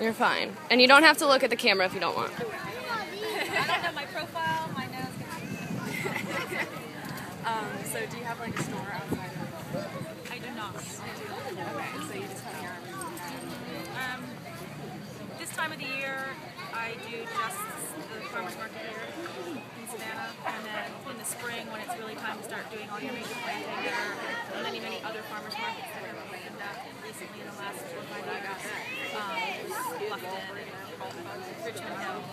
You're fine. And you don't have to look at the camera if you don't want. I don't know my profile, my nose. So do you have like a store outside of? I do not. Okay, so you just come here every weekend. This time of the year, I do just the farmers market here in Savannah, and then in the spring, when it's really time to start doing all your major planting, there are many, many other farmers markets that have opened up recently in the last 4 or 5 years. Bluffton and Richmond Hill.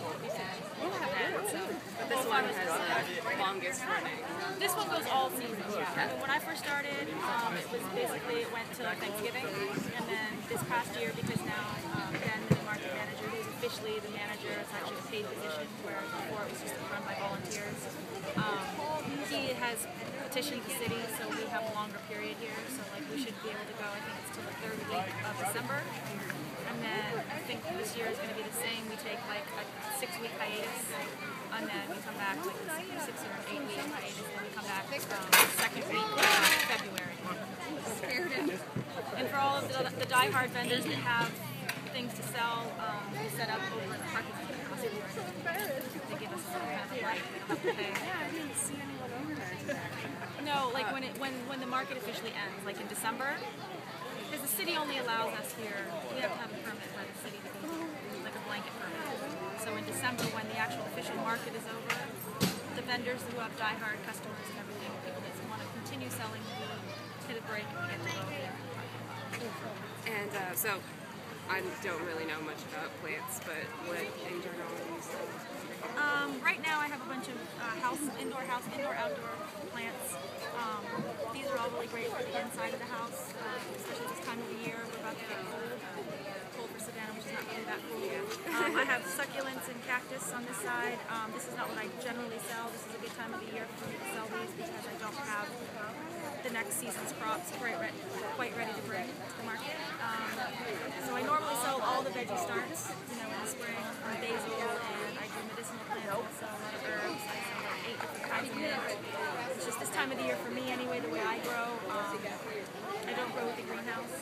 But this one has the longest running. This one goes all season. Yeah. When I first started, it was basically, it went to Thanksgiving, and then this past year, because now Ben, the new market manager, who's officially the manager, it's actually a paid position, whereas before it was just run by volunteers. He has petitioned the city, so we have a longer period here, so like we should be able to go, I think it's till the 3rd week of December. And then I think this year is going to be the same. We take like a 6-week hiatus, and then we come back like a 6 or 8-week hiatus, and then we come back the 2nd week of February. And for all of the die-hard vendors that have things to sell, we set up over in the parking lot. They give us some kind of break. We don't have to pay. Yeah, I didn't see anyone over there today. No, like when the market officially ends, like in December. Because the city only allows us here, we have to have a permit by the city to be like a blanket permit. So in December, when the actual official market is over, the vendors who have die-hard customers and everything, people that want to continue selling, will hit a break and get to go here. And so I don't really know much about plants, but what in general do you sell? Right now I have a bunch of indoor, outdoor plants. These are all really great for the inside of the house, especially this time of the year. We're about to get cold for Savannah, which is not really that cool. I have succulents and cactus on this side. This is not what I generally sell. This is a good time of the year for me to sell these because I don't have the next season's crops quite ready to bring to the market. So I normally sell all the veggie starts, in the spring, basil, and I do medicinal plants. I sell a lot of herbs. I sell like 8 different kinds of mint. It's just this time of the year for me anyway, the way I grow. I don't grow with the greenhouse.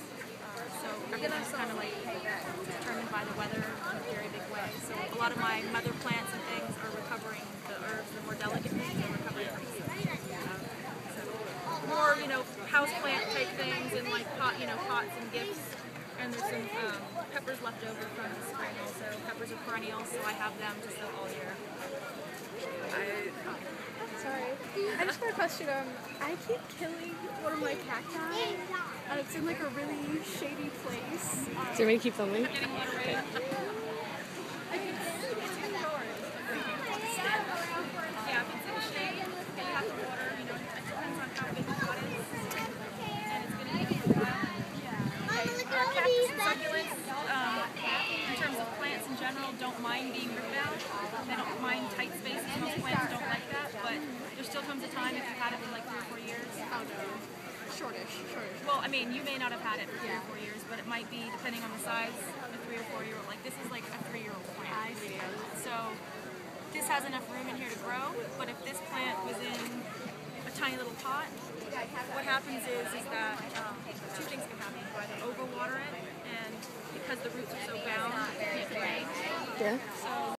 So everything's kind of like determined by the weather in a very big way. So a lot of my mother plants and things are recovering, the herbs, the more delicate things are recovering from season. More, house plant type things and like pots and gifts. And there's some peppers left over from the spring also. Peppers are perennials, so I have them to sell all year. Sorry. I just got a question. I keep killing one of my cacti, and it's in like a really shady place. Do you want me to keep filming? Getting water ready. Yeah, if it's in the shade, you have to water, it depends on how big the pot is. And it's going to be a while. Our cactus and succulents, in terms of plants in general, don't mind being ripped out. They don't mind tight spaces. Most plants don't like that, but there still comes a time if you've had it for like 3 or 4 years. Oh no. Shortish. Well, I mean, you may not have had it for 3 or 4 years, but it might be, depending on the size, a 3 or 4-year-old. Like this is like a 3-year-old plant. I see. So this has enough room in here to grow, but if this plant was in a tiny little pot, what happens is that 2 things can happen. You either overwater it, and because the roots are so bound, it can't drain. Yeah. So